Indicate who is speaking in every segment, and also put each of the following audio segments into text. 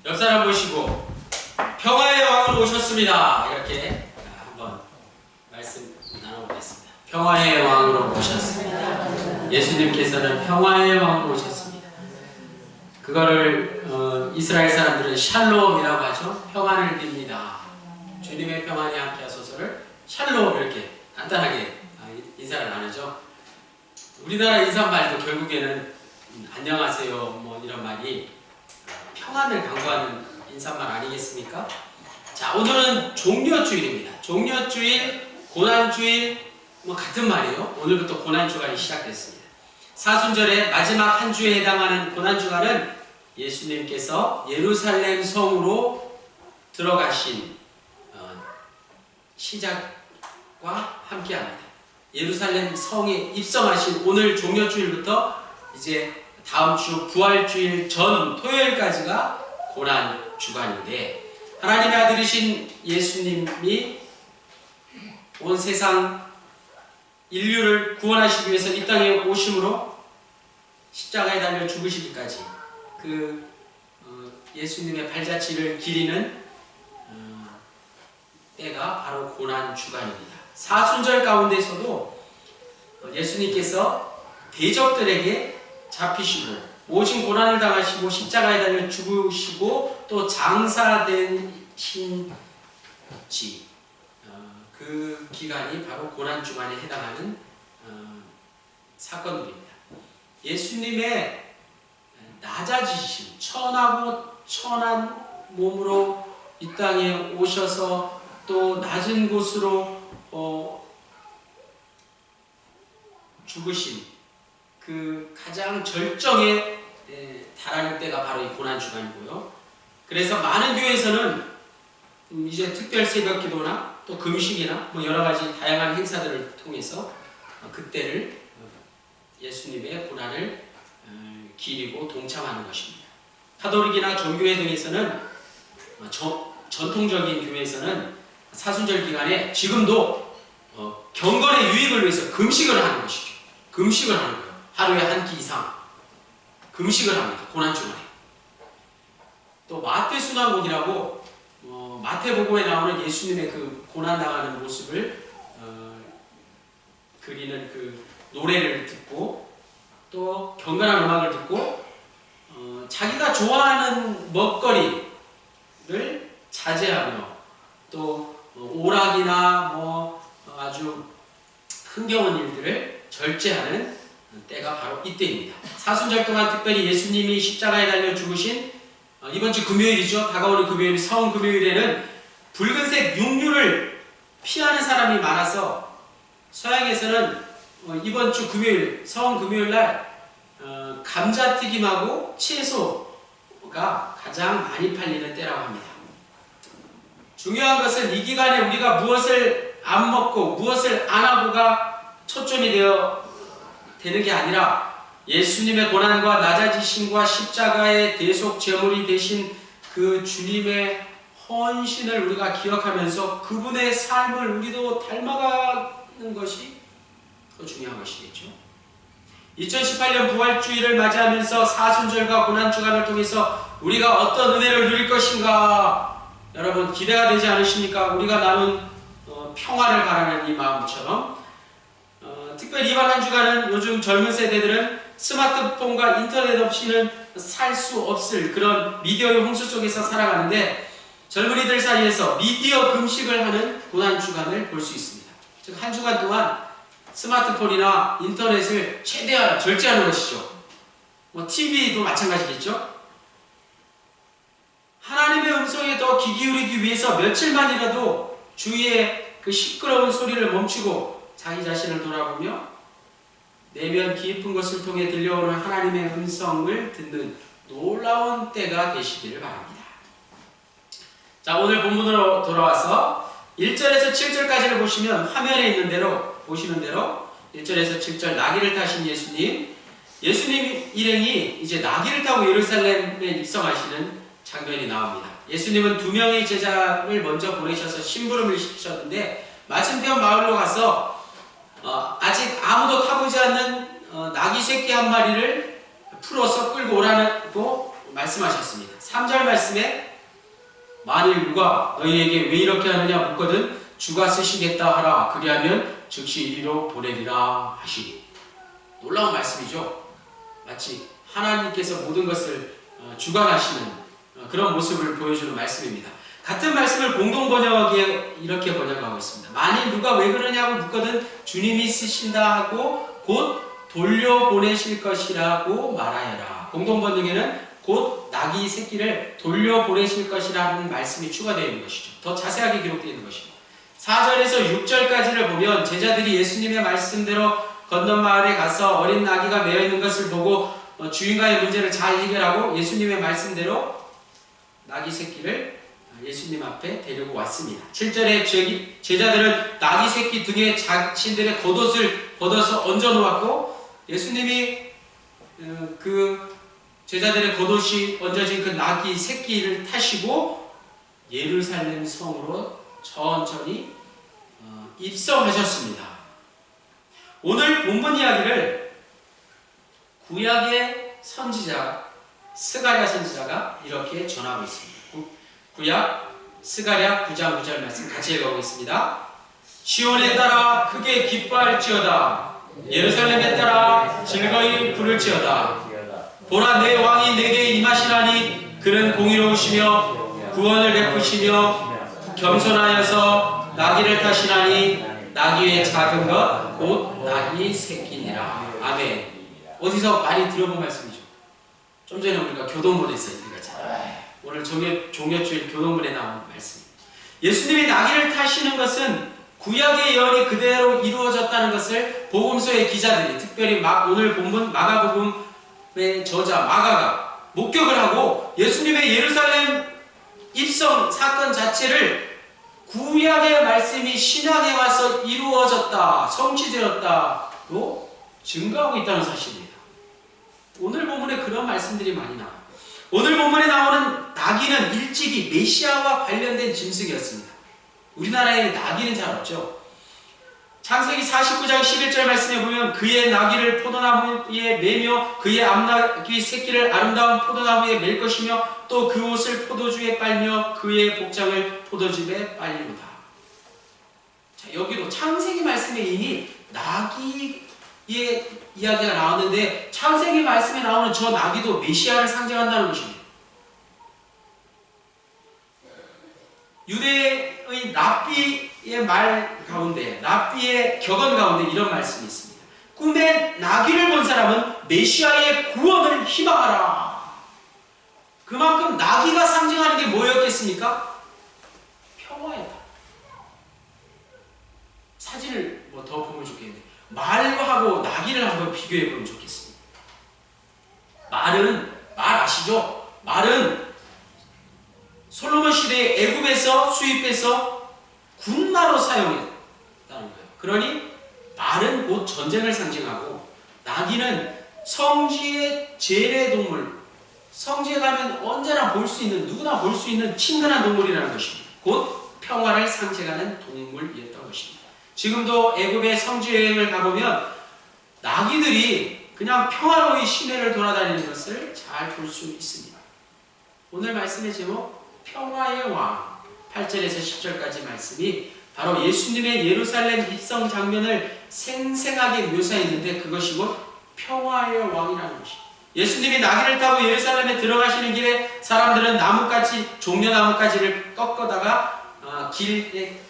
Speaker 1: 옆 사람 보시고 평화의 왕으로 오셨습니다. 이렇게 한번 말씀 나눠보겠습니다. 평화의 왕으로 오셨습니다. 예수님께서는 평화의 왕으로 오셨습니다. 그거를 이스라엘 사람들은 샬롬이라고 하죠. 평안을 빕니다. 주님의 평안이 함께 하소서를 샬롬 이렇게 간단하게 인사를 나누죠. 우리나라 인사말도 결국에는 안녕하세요 뭐 이런 말이 평안을 강조하는 인사말 아니겠습니까? 자, 오늘은 종려주일입니다. 종려주일, 고난주일 뭐 같은 말이에요. 오늘부터 고난주간이 시작됐습니다. 사순절의 마지막 한 주에 해당하는 고난주간은 예수님께서 예루살렘 성으로 들어가신 시작과 함께합니다. 예루살렘 성에 입성하신 오늘 종려주일부터 이제 다음 주 부활주일 전 토요일까지가 고난주간인데, 하나님의 아들이신 예수님이 온 세상 인류를 구원하시기 위해서 이 땅에 오심으로 십자가에 달려 죽으시기까지 그 예수님의 발자취를 기리는 때가 바로 고난주간입니다. 사순절 가운데서도 예수님께서 대적들에게 잡히시고 오신 고난을 당하시고 십자가에 달려 죽으시고 또 장사되신 그 기간이 바로 고난주간에 해당하는 사건들입니다. 예수님의 낮아지심, 천하고 천한 몸으로 이 땅에 오셔서 또 낮은 곳으로 죽으신 그 가장 절정에 달하는 때가 바로 이 고난주간이고요. 그래서 많은 교회에서는 이제 특별 새벽 기도나 또 금식이나 뭐 여러 가지 다양한 행사들을 통해서 그때를 예수님의 고난을 기리고 동참하는 것입니다. 카톨릭이나 종교회 등에서는 전통적인 교회에서는 사순절 기간에 지금도 경건의 유익을 위해서 금식을 하는 것이죠. 금식을 하는 거예요. 하루에 한 끼 이상 금식을 합니다. 고난주간에. 또 마태순환곡이라고 마태복음에 나오는 예수님의 그 고난당하는 모습을 그리는 그 노래를 듣고 또 경건한 음악을 듣고 자기가 좋아하는 먹거리를 자제하며 또 오락이나 뭐 아주 흥겨운 일들을 절제하는 때가 바로 이때입니다. 사순절 동안 특별히 예수님이 십자가에 달려 죽으신 이번 주 금요일이죠. 다가오는 금요일, 성 금요일에는 붉은색 육류를 피하는 사람이 많아서 서양에서는 이번 주 금요일, 성 금요일 날 감자튀김하고 채소가 가장 많이 팔리는 때라고 합니다. 중요한 것은 이 기간에 우리가 무엇을 안 먹고 무엇을 안 하고가 초점이 되는 게 아니라 예수님의 고난과 낮아지심과 십자가의 대속 제물이 되신 그 주님의 헌신을 우리가 기억하면서 그분의 삶을 우리도 닮아가는 것이 더 중요한 것이겠죠. 2018년 부활주일을 맞이하면서 사순절과 고난주간을 통해서 우리가 어떤 은혜를 누릴 것인가 여러분 기대가 되지 않으십니까? 우리가 나눈 평화를 바라는 이 마음처럼 특별히 이번 한 주간은 요즘 젊은 세대들은 스마트폰과 인터넷 없이는 살 수 없을 그런 미디어의 홍수 속에서 살아가는데 젊은이들 사이에서 미디어 금식을 하는 고난주간을 볼 수 있습니다. 즉 한 주간 동안 스마트폰이나 인터넷을 최대한 절제하는 것이죠. 뭐 TV도 마찬가지겠죠. 하나님의 음성에 더 귀 기울이기 위해서 며칠만이라도 주위의 그 시끄러운 소리를 멈추고 자기 자신을 돌아보며 내면 깊은 것을 통해 들려오는 하나님의 음성을 듣는 놀라운 때가 되시기를 바랍니다. 자, 오늘 본문으로 돌아와서 1절에서 7절까지를 보시면 화면에 있는 대로 보시는 대로 1절에서 7절 나귀를 타신 예수님 일행이 이제 나귀를 타고 예루살렘에 입성하시는 장면이 나옵니다. 예수님은 2명의 제자를 먼저 보내셔서 심부름을 시키셨는데 맞은편 마을로 가서 아직 아무도 타보지 않는 나귀 새끼 한 마리를 풀어서 끌고 오라고 말씀하셨습니다. 3절 말씀에 만일 누가 너희에게 왜 이렇게 하느냐 묻거든 주가 쓰시겠다 하라. 그리하면 즉시 이리로 보내리라 하시니. 놀라운 말씀이죠. 마치 하나님께서 모든 것을 주관하시는 그런 모습을 보여주는 말씀입니다. 같은 말씀을 공동번역에 이렇게 번역하고 있습니다. 만일 누가 왜 그러냐고 묻거든 주님이 쓰신다 하고 곧 돌려보내실 것이라고 말하여라. 공동번역에는 곧 나귀 새끼를 돌려보내실 것이라는 말씀이 추가되어 있는 것이죠. 더 자세하게 기록되어 있는 것이죠. 4절에서 6절까지를 보면 제자들이 예수님의 말씀대로 건넌 마을에 가서 어린 나귀가 매어 있는 것을 보고 주인과의 문제를 잘 해결하고 예수님의 말씀대로 나귀 새끼를 예수님 앞에 데리고 왔습니다. 7절에 제자들은 나귀 새끼 등에 자신들의 겉옷을 벗어서 얹어 놓았고 예수님이 그 제자들의 겉옷이 얹어진 그 나귀 새끼를 타시고 예루살렘 성으로 천천히 입성하셨습니다. 오늘 본문 이야기를 구약의 선지자 스가랴 선지자가 이렇게 전하고 있습니다. 구약 스가랴 9장 9절 말씀 같이 읽어보겠습니다. 시온에 따라 크게 기뻐할지어다. 예루살렘에 따라 즐거이 부를지어다. 보라 내 왕이 내게 임하시나니 그는 공의로우시며 구원을 베푸시며 겸손하여서 나귀를 타시나니 나귀의 작은 것 곧 나귀 새끼니라. 아멘. 어디서 많이 들어본 말씀이죠. 좀 전에 우리가 교동문에서 읽었잖아요. 오늘 종려주일 교동문에 나온 말씀입니다. 예수님이 나귀를 타시는 것은 구약의 예언이 그대로 이루어졌다는 것을 복음서의 기자들이 특별히 오늘 본문 마가복음의 저자 마가가 목격을 하고 예수님의 예루살렘 입성 사건 자체를 구약의 말씀이 신약에 와서 이루어졌다, 성취되었다로 증거하고 있다는 사실입니다. 오늘 본문에 그런 말씀들이 많이 나와요. 오늘 본문에 나오는 나귀는 일찍이 메시아와 관련된 짐승이었습니다. 우리나라에 나귀는 잘 없죠. 창세기 49장 11절 말씀에 보면 그의 나귀를 포도나무에 매며 그의 암나귀 새끼를 아름다운 포도나무에 맬 것이며 또 그 옷을 포도주에 빨며 그의 복장을 포도즙에 빨리로다. 자, 여기도 창세기 말씀에 이미 나귀의 이야기가 나왔는데 창세기 말씀에 나오는 저 나귀도 메시아를 상징한다는 것입니다. 유대의 랍비의 말 가운데, 랍비의 격언 가운데 이런 말씀이 있습니다. 꿈에 나귀를 본 사람은 메시아의 구원을 희망하라. 그만큼 나귀가 상징하는 게 뭐였겠습니까? 평화였다. 사진을 더 보면 좋겠는데 말하고 나귀를 한번 비교해 보면 좋겠습니다. 말 아시죠? 말은 솔로몬 시대에 애굽에서 수입해서 군마로 사용했다는 거예요. 그러니 말은 곧 전쟁을 상징하고 나귀는 성지의 제례동물, 성지에 가면 언제나 볼 수 있는, 누구나 볼 수 있는 친근한 동물이라는 것입니다. 곧 평화를 상징하는 동물이었던 것입니다. 지금도 애굽의 성지 여행을 가보면 나귀들이 그냥 평화로이 시내를 돌아다니는 것을 잘 볼 수 있습니다. 오늘 말씀의 제목 평화의 왕 8절에서 10절까지 말씀이 바로 예수님의 예루살렘 입성 장면을 생생하게 묘사했는데 그것이 곧 평화의 왕이라는 것입니다. 예수님이 나귀를 타고 예루살렘에 들어가시는 길에 사람들은 나뭇가지, 종려나뭇가지를 꺾어다가 길에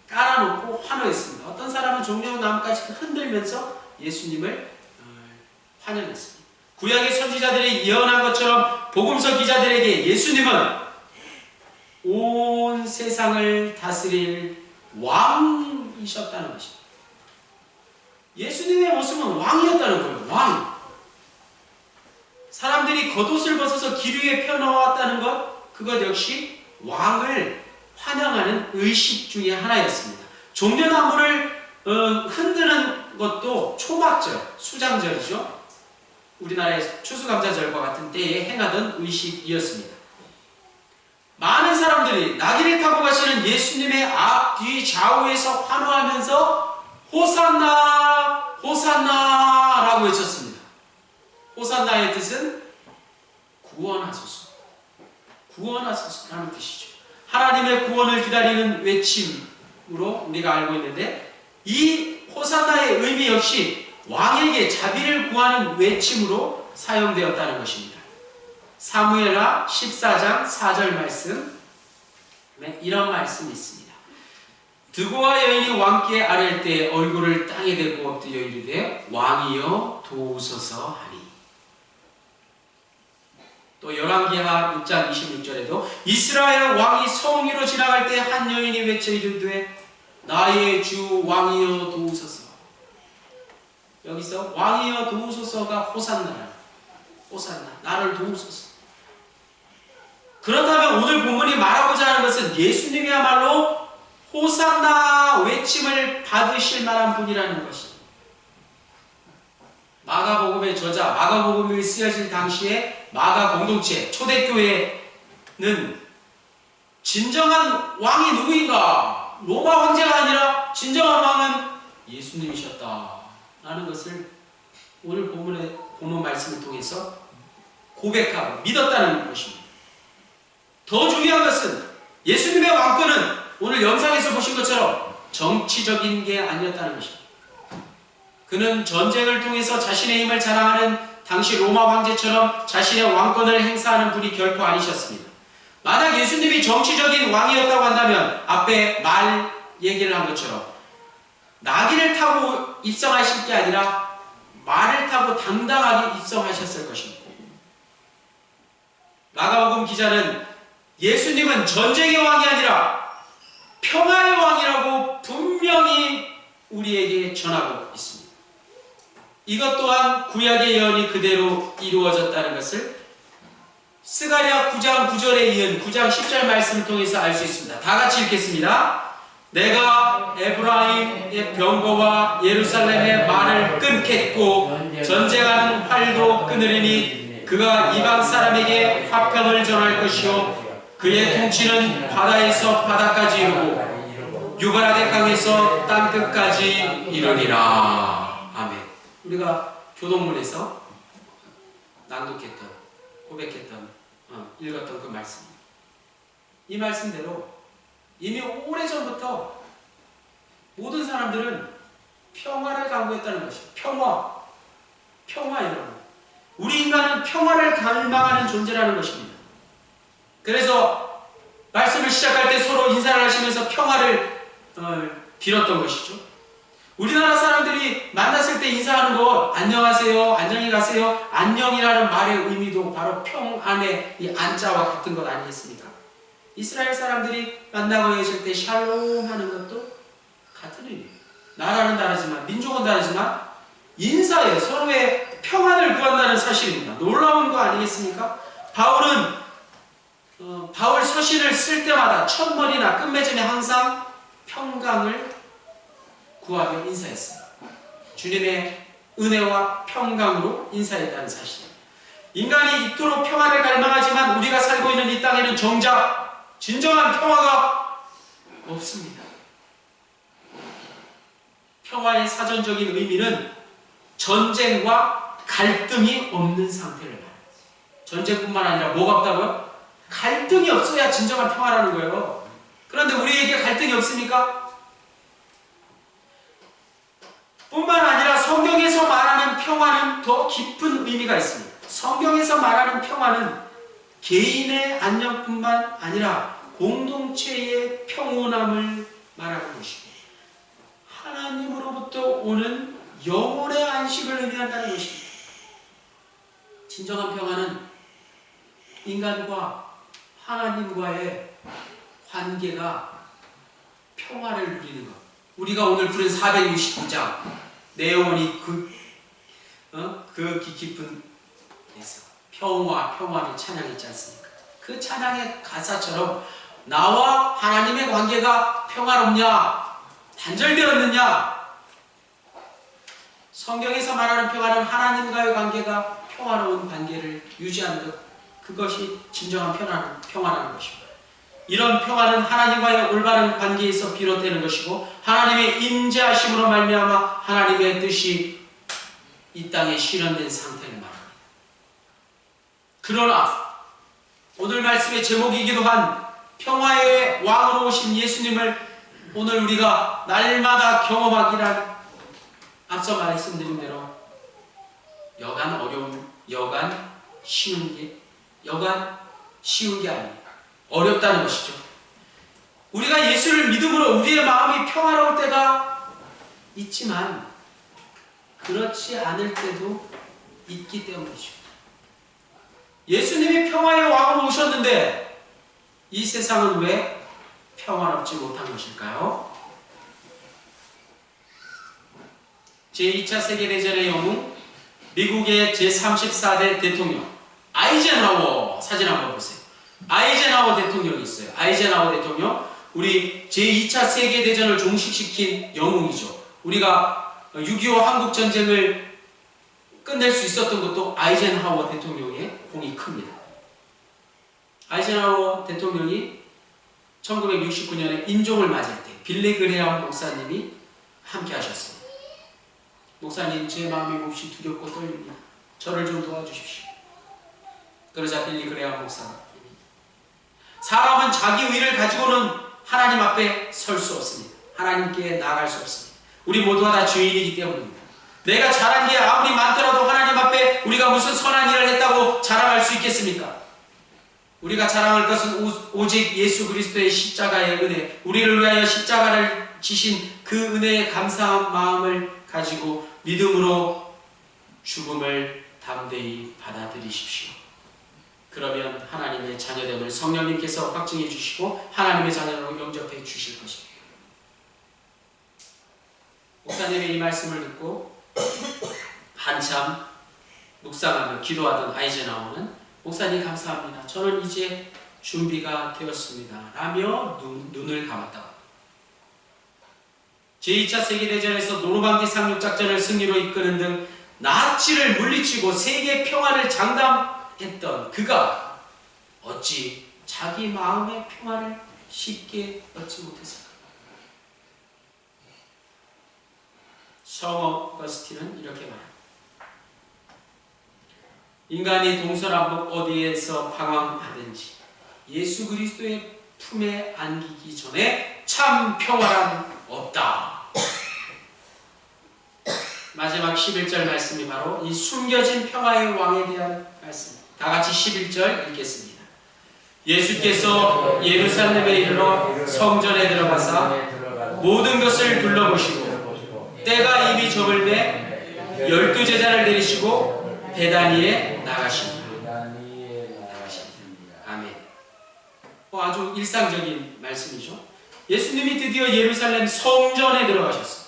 Speaker 1: 깔아놓고 환호했습니다. 어떤 사람은 종려나뭇가지를 흔들면서 예수님을 환영했습니다. 구약의 선지자들이 예언한 것처럼 복음서 기자들에게 예수님은 온 세상을 다스릴 왕이셨다는 것입니다. 예수님의 모습은 왕이었다는 거예요. 왕. 사람들이 겉옷을 벗어서 길 위에 펴놓았다는 것, 그것 역시 왕을 환영하는 의식 중에 하나였습니다. 종려나무를 흔드는 것도 초막절, 수장절이죠. 우리나라의 추수감사절과 같은 때에 행하던 의식이었습니다. 많은 사람들이 나귀를 타고 가시는 예수님의 앞, 뒤, 좌우에서 환호하면서 호산나, 호산나 라고 외쳤습니다. 호산나의 뜻은 구원하소서, 구원하소서라는 뜻이죠. 하나님의 구원을 기다리는 외침으로 우리가 알고 있는데, 이 호산나의 의미 역시 왕에게 자비를 구하는 외침으로 사용되었다는 것입니다. 사무엘하 14장 4절 말씀, 이런 말씀이 있습니다. 드고와 여인이 왕께 아랠 때 얼굴을 땅에 대고 엎드려 이르되 왕이여 도우소서 하니. 또 열왕기하 6장 26절에도 이스라엘 왕이 성 위로 지나갈 때 한 여인이 외쳐 이르되 나의 주 왕이여 도우소서. 여기서 왕이여 도우소서가 호산나라, 호산나, 나를 도우소서. 그렇다면 오늘 본문이 말하고자 하는 것은 예수님이야말로 호산나 외침을 받으실 만한 분이라는 것입니다. 마가복음의 저자, 마가복음이 쓰여질 당시에 마가 공동체, 초대교회는 진정한 왕이 누구인가? 로마 황제가 아니라 진정한 왕은 예수님이셨다 라는 것을 오늘 본문 말씀을 통해서 고백하고 믿었다는 것입니다. 더 중요한 것은 예수님의 왕권은 오늘 영상에서 보신 것처럼 정치적인 게 아니었다는 것입니다. 그는 전쟁을 통해서 자신의 힘을 자랑하는 당시 로마 황제처럼 자신의 왕권을 행사하는 분이 결코 아니셨습니다. 만약 예수님이 정치적인 왕이었다고 한다면 앞에 말 얘기를 한 것처럼 나귀를 타고 입성하실 게 아니라 말을 타고 당당하게 입성하셨을 것입니다. 마가복음 기자는 예수님은 전쟁의 왕이 아니라 평화의 왕이라고 분명히 우리에게 전하고 있습니다. 이것 또한 구약의 예언이 그대로 이루어졌다는 것을 스가랴 9장 9절에 이은 9장 10절 말씀을 통해서 알 수 있습니다. 다 같이 읽겠습니다. 내가 에브라임의 병거와 예루살렘의 말을 끊겠고 전쟁하는 활도 끊으리니 그가 이방 사람에게 화평을 전할 것이요 그의 통치는 바다에서 바다까지 이르고 유브라데 강에서 땅끝까지 이르리라. 아멘. 우리가 교동문에서 낭독했던, 고백했던, 읽었던 그 말씀입니다. 이 말씀대로 이미 오래전부터 모든 사람들은 평화를 강구했다는 것이에요. 평화이라는 것. 우리 인간은 평화를 갈망하는 존재라는 것입니다. 그래서 말씀을 시작할 때 서로 인사를 하시면서 평화를 빌었던 것이죠. 우리나라 사람들이 만났을 때 인사하는 것, 안녕하세요, 안녕히 가세요, 안녕이라는 말의 의미도 바로 평안의 이 안자와 같은 것 아니겠습니까? 이스라엘 사람들이 만나고 계실 때 샬롬 하는 것도 같은 의미예요. 나라는 다르지만, 민족은 다르지만 인사에 서로의 평안을 구한다는 사실입니다. 놀라운 거 아니겠습니까? 바울은 바울 서신을 쓸 때마다 첫머리나 끝맺음에 항상 평강을 구하며 인사했습니다. 주님의 은혜와 평강으로 인사했다는 사실. 인간이 이토록 평화를 갈망하지만 우리가 살고 있는 이 땅에는 정작 진정한 평화가 없습니다. 평화의 사전적인 의미는 전쟁과 갈등이 없는 상태를 말합니다. 전쟁뿐만 아니라 뭐가 없다고요? 갈등이 없어야 진정한 평화라는 거예요. 그런데 우리에게 갈등이 없습니까? 뿐만 아니라 성경에서 말하는 평화는 더 깊은 의미가 있습니다. 성경에서 말하는 평화는 개인의 안녕뿐만 아니라 공동체의 평온함을 말하는 것이고 하나님으로부터 오는 영혼의 안식을 의미한다는 것입니다. 진정한 평화는 인간과 하나님과의 관계가 평화를 누리는 것. 우리가 오늘 부른 469장 내 영혼이 그 깊은 데서 평화를 찬양했지 않습니까? 그 찬양의 가사처럼 나와 하나님의 관계가 평화롭냐? 단절되었느냐? 성경에서 말하는 평화는 하나님과의 관계가 평화로운 관계를 유지하는 것, 그것이 진정한 평화라는 것입니다. 이런 평화는 하나님과의 올바른 관계에서 비롯되는 것이고 하나님의 임재하심으로 말미암아 하나님의 뜻이 이 땅에 실현된 상태를 말합니다. 그러나 오늘 말씀의 제목이기도 한 평화의 왕으로 오신 예수님을 오늘 우리가 날마다 경험하기란 앞서 말씀드린 대로 여간 어려운, 여간 쉬운 게 아닙니다. 어렵다는 것이죠. 우리가 예수를 믿음으로 우리의 마음이 평화로울 때가 있지만 그렇지 않을 때도 있기 때문이죠. 예수님이 평화의 왕으로 오셨는데 이 세상은 왜 평화롭지 못한 것일까요? 제2차 세계대전의 영웅, 미국의 제34대 대통령 아이젠하워 사진 한번 보세요. 아이젠하워 대통령이 있어요. 아이젠하워 대통령, 우리 제2차 세계대전을 종식시킨 영웅이죠. 우리가 6.25 한국전쟁을 끝낼 수 있었던 것도 아이젠하워 대통령의 공이 큽니다. 아이젠하워 대통령이 1969년에 인종을 맞을 때 빌리 그레엄 목사님이 함께 하셨습니다. 목사님, 제 마음이 몹시 두렵고 떨립니다. 저를 좀 도와주십시오. 그러자 빌리 그레엄 목사님, 사람은 자기 의를 가지고는 하나님 앞에 설 수 없습니다. 하나님께 나아갈 수 없습니다. 우리 모두가 다 죄인이기 때문입니다. 내가 잘한 게 아무리 많더라도 하나님 앞에 우리가 무슨 선한 일을 했다고 자랑할 수 있겠습니까? 우리가 자랑할 것은 오직 예수 그리스도의 십자가의 은혜, 우리를 위하여 십자가를 지신 그 은혜에 감사한 마음을 가지고 믿음으로 죽음을 담대히 받아들이십시오. 그러면 하나님의 자녀됨을 성령님께서 확증해 주시고 하나님의 자녀로 영접해 주실 것입니다. 목사님의 이 말씀을 듣고 한참 묵상하며 기도하던 아이젠하워는 목사님 감사합니다. 저는 이제 준비가 되었습니다. 라며 눈을 감았다. 제2차 세계대전에서 노르망디 상륙작전을 승리로 이끄는 등 나치를 물리치고 세계 평화를 장담했던 그가 어찌 자기 마음의 평화를 쉽게 얻지 못했을까? 성 어거스틴은 이렇게 말합니다. 인간이 동서남북 어디에서 방황하든지 예수 그리스도의 품에 안기기 전에 참 평화란 없다. 마지막 11절 말씀이 바로 이 숨겨진 평화의 왕에 대한 말씀. 다 같이 11절 읽겠습니다. 예수께서 예루살렘에 이르러 성전에 들어가사 모든 것을 둘러보시고 때가 이미 저물매 12제자를 내리시고 베다니에 나가십니다. 아멘. 아주 일상적인 말씀이죠. 예수님이 드디어 예루살렘 성전에 들어가셨어요.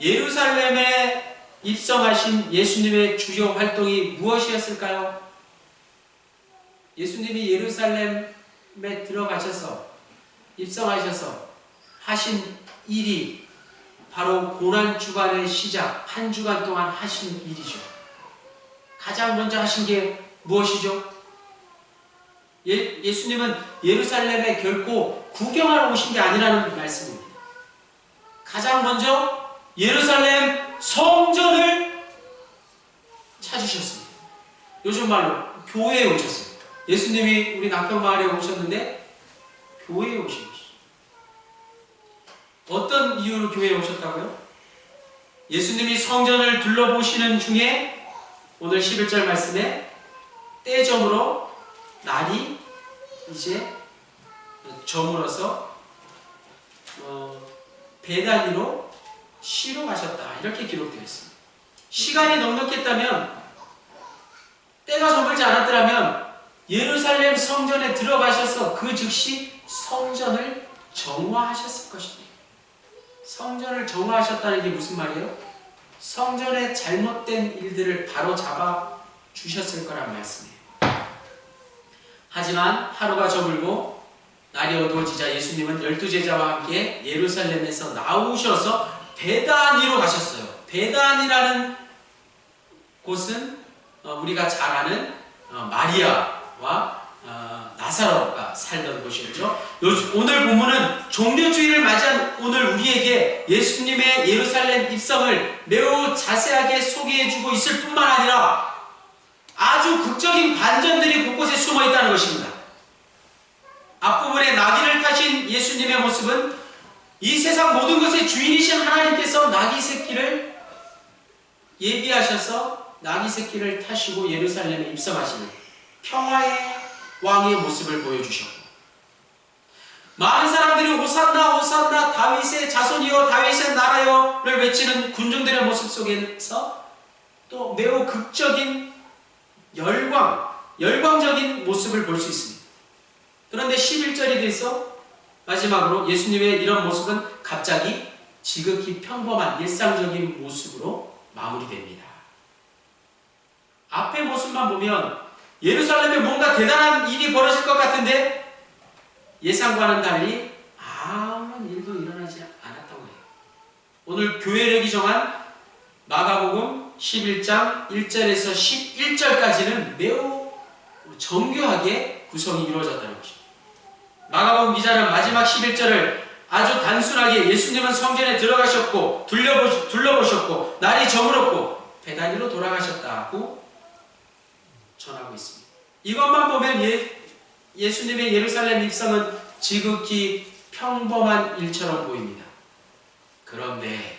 Speaker 1: 예루살렘에 입성하신 예수님의 주요 활동이 무엇이었을까요? 예수님이 예루살렘에 들어가셔서 입성하셔서 하신 일이 바로 고난주간의 시작, 한 주간 동안 하신 일이죠. 가장 먼저 하신 게 무엇이죠? 예수님은 예루살렘에 결코 구경하러 오신 게 아니라는 말씀입니다. 가장 먼저 예루살렘 성전을 찾으셨습니다. 요즘 말로 교회에 오셨어요. 예수님이 우리 낙평마을에 오셨는데 교회에 오신 것이죠. 어떤 이유로 교회에 오셨다고요? 예수님이 성전을 둘러보시는 중에 오늘 11절 말씀에 때저물어 날이 이제 저물어서 베다니로 쉬러 가셨다. 이렇게 기록되어 있습니다. 시간이 넉넉했다면, 때가 저물지 않았더라면 예루살렘 성전에 들어가셔서 그 즉시 성전을 정화하셨을 것입니다. 성전을 정화하셨다는 게 무슨 말이에요? 성전의 잘못된 일들을 바로 잡아 주셨을 거란 말씀이에요. 하지만 하루가 저물고 날이 어두워지자 예수님은 12제자와 함께 예루살렘에서 나오셔서 베다니로 가셨어요. 베다니라는 곳은 우리가 잘 아는 마리아와 나사로가 살던 곳이었죠. 오늘 본문은 종려주의를 맞이한 오늘 우리에게 예수님의 예루살렘 입성을 매우 자세하게 소개해주고 있을 뿐만 아니라 아주 극적인 반전들이 곳곳에 숨어 있다는 것입니다. 앞부분에 나귀를 타신 예수님의 모습은 이 세상 모든 것의 주인이신 하나님께서 나귀 새끼를 예비하셔서 나귀 새끼를 타시고 예루살렘에 입성하시는 평화의 왕의 모습을 보여주셨고, 많은 사람들이 호산나 호산나 다윗의 자손이여 다윗의 나라여를 외치는 군중들의 모습 속에서 또 매우 극적인 열광적인 모습을 볼 수 있습니다. 그런데 11절이 돼서 마지막으로 예수님의 이런 모습은 갑자기 지극히 평범한 일상적인 모습으로 마무리됩니다. 앞의 모습만 보면 예루살렘에 뭔가 대단한 일이 벌어질 것 같은데 예상과는 달리 아무런 일도 일어나지 않았다고 해요. 오늘 교회력이 정한 마가복음 11장 1절에서 11절까지는 매우 정교하게 구성이 이루어졌다는 것입니다. 마가복음 기자는 마지막 11절을 아주 단순하게 예수님은 성전에 들어가셨고 둘러보셨고 날이 저물었고 베다니로 돌아가셨다고 전하고 있습니다. 이것만 보면 예수님의 예루살렘 입성은 지극히 평범한 일처럼 보입니다. 그런데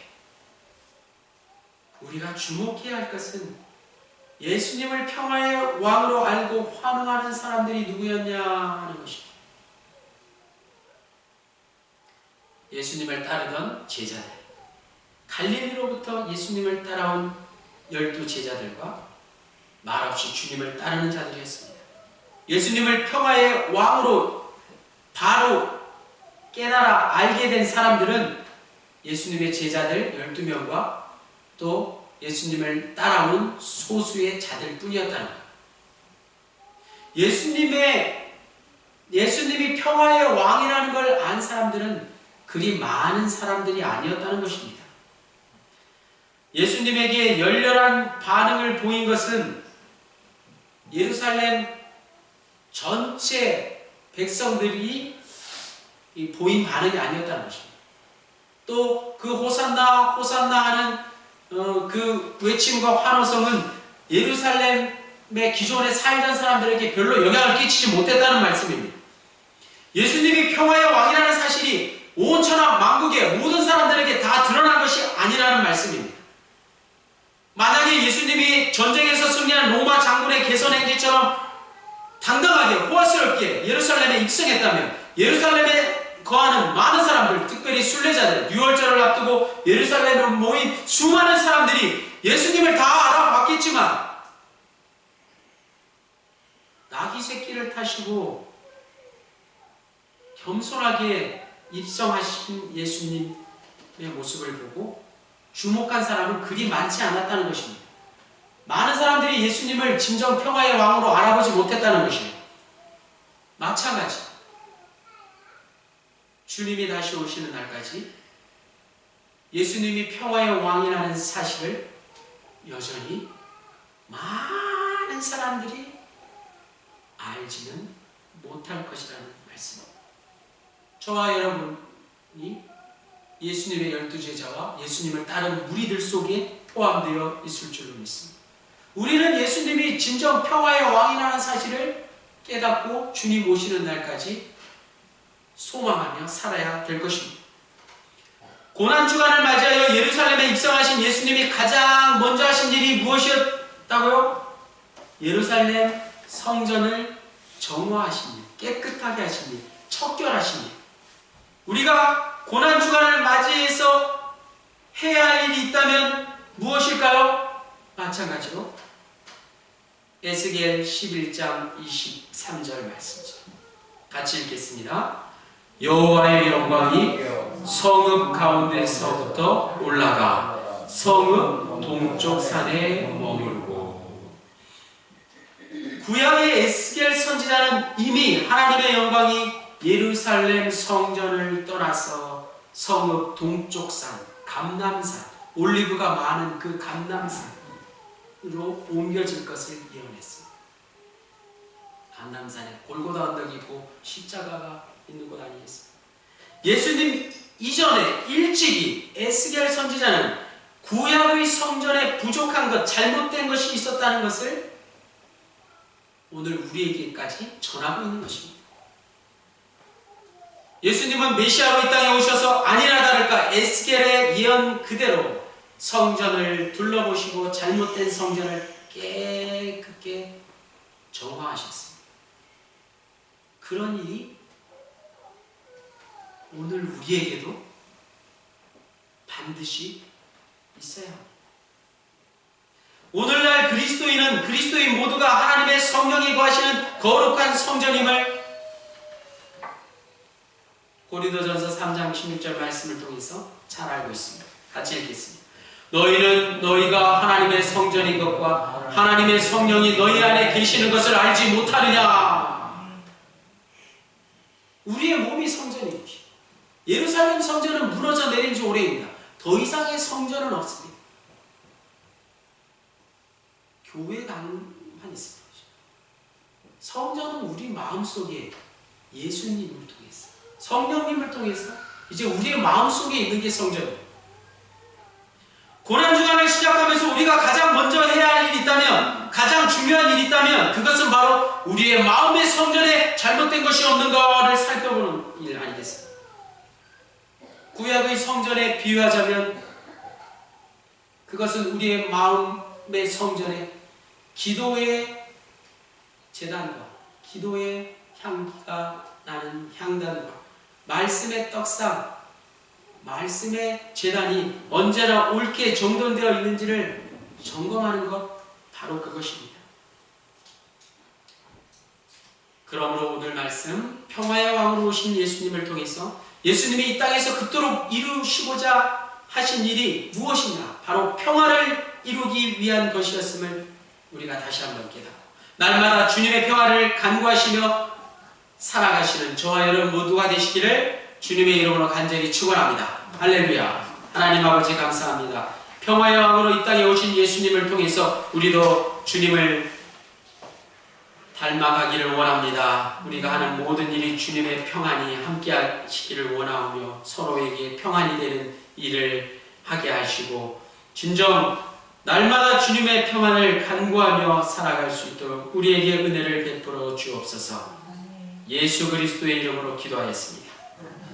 Speaker 1: 우리가 주목해야 할 것은 예수님을 평화의 왕으로 알고 환호하는 사람들이 누구였냐 하는 것입니다. 예수님을 따르던 제자들, 갈릴리로부터 예수님을 따라온 12제자들과 말없이 주님을 따르는 자들이었습니다. 예수님을 평화의 왕으로 바로 깨달아 알게 된 사람들은 예수님의 제자들 12명과 또 예수님을 따라온 소수의 자들 뿐이었다는 것. 예수님이 평화의 왕이라는 걸 안 사람들은 그리 많은 사람들이 아니었다는 것입니다. 예수님에게 열렬한 반응을 보인 것은 예루살렘 전체 백성들이 보인 반응이 아니었다는 것입니다. 또 그 호산나 호산나 하는 그 외침과 환호성은 예루살렘의 기존에 살던 사람들에게 별로 영향을 끼치지 못했다는 말씀입니다. 예수님이 평화의 왕이라는 사실이 온 천하 만국의 모든 사람들에게 다 드러난 것이 아니라는 말씀입니다. 만약에 예수님이 전쟁에서 승리한 로마 장군의 개선 행진처럼 당당하게 호화스럽게 예루살렘에 입성했다면 예루살렘에 거하는 많은 사람들, 특별히 순례자들, 유월절을 앞두고 예루살렘에 모인 수많은 사람들이 예수님을 다 알아봤겠지만 나귀 새끼를 타시고 겸손하게 입성하신 예수님의 모습을 보고 주목한 사람은 그리 많지 않았다는 것입니다. 많은 사람들이 예수님을 진정 평화의 왕으로 알아보지 못했다는 것입니다. 마찬가지 주님이 다시 오시는 날까지 예수님이 평화의 왕이라는 사실을 여전히 많은 사람들이 알지는 못할 것이라는 말씀입니다. 저와 여러분이 예수님의 12제자와 예수님을 따른 무리들 속에 포함되어 있을 줄로 믿습니다. 우리는 예수님이 진정 평화의 왕이라는 사실을 깨닫고 주님 오시는 날까지 소망하며 살아야 될 것입니다. 고난주간을 맞이하여 예루살렘에 입성하신 예수님이 가장 먼저 하신 일이 무엇이었다고요? 예루살렘 성전을 정화하신 일, 깨끗하게 하신 일, 척결하신 일. 우리가 고난주간을 맞이해서 해야 할 일이 있다면 무엇일까요? 마찬가지로 에스겔 11장 23절 말씀이죠. 같이 읽겠습니다. 여호와의 영광이 성읍 가운데서부터 올라가 성읍 동쪽 산에 머물고. 구약의 에스겔 선지자는 이미 하나님의 영광이 예루살렘 성전을 떠나서 성읍 동쪽 산, 감람산, 올리브가 많은 그 감람산으로 옮겨질 것을 예언했습니다. 감람산에 골고다 언덕이 있고 십자가가 있는 곳 아니겠습니까? 예수님 이전에 일찍이 에스겔 선지자는 구약의 성전에 부족한 것, 잘못된 것이 있었다는 것을 오늘 우리에게까지 전하고 있는 것입니다. 예수님은 메시아로 이 땅에 오셔서 아니나 다를까 에스겔의 예언 그대로 성전을 둘러보시고 잘못된 성전을 깨끗게 정화하셨습니다. 그런 일이 오늘 우리에게도 반드시 있어야 합니다. 오늘날 그리스도인은 그리스도인 모두가 하나님의 성령이 거하시는 거룩한 성전임을 고린도전서 3장 16절 말씀을 통해서 잘 알고 있습니다. 같이 읽겠습니다. 너희는 너희가 하나님의 성전인 것과 하나님의 성령이 너희 안에 계시는 것을 알지 못하느냐. 우리의 몸이 성전인 것입니다. 예루살렘 성전은 무너져 내린 지 오래입니다. 더 이상의 성전은 없습니다. 교회당만 있습니다. 성전은 우리 마음속에 예수님을 통해서 성령님을 통해서 이제 우리의 마음속에 있는 게 성전입니다. 고난주간을 시작하면서 우리가 가장 먼저 해야 할 일이 있다면, 가장 중요한 일이 있다면 그것은 바로 우리의 마음의 성전에 잘못된 것이 없는가를 살펴보는 일 아니겠습니까? 구약의 성전에 비유하자면 그것은 우리의 마음의 성전에 기도의 제단과 기도의 향기가 나는 향단과 말씀의 떡상, 말씀의 제단이 언제나 옳게 정돈되어 있는지를 점검하는 것, 바로 그것입니다. 그러므로 오늘 말씀, 평화의 왕으로 오신 예수님을 통해서 예수님이 이 땅에서 그토록 이루시고자 하신 일이 무엇이냐? 바로 평화를 이루기 위한 것이었음을 우리가 다시 한번 깨닫고 날마다 주님의 평화를 간구하시며 살아가시는 저와 여러분 모두가 되시기를 주님의 이름으로 간절히 축원합니다. 할렐루야. 하나님 아버지 감사합니다. 평화의 왕으로 이 땅에 오신 예수님을 통해서 우리도 주님을 닮아가기를 원합니다. 우리가 하는 모든 일이 주님의 평안이 함께 하시기를 원하오며 서로에게 평안이 되는 일을 하게 하시고 진정 날마다 주님의 평안을 간구하며 살아갈 수 있도록 우리에게 은혜를 베풀어 주옵소서. 예수 그리스도의 이름으로 기도하였습니다.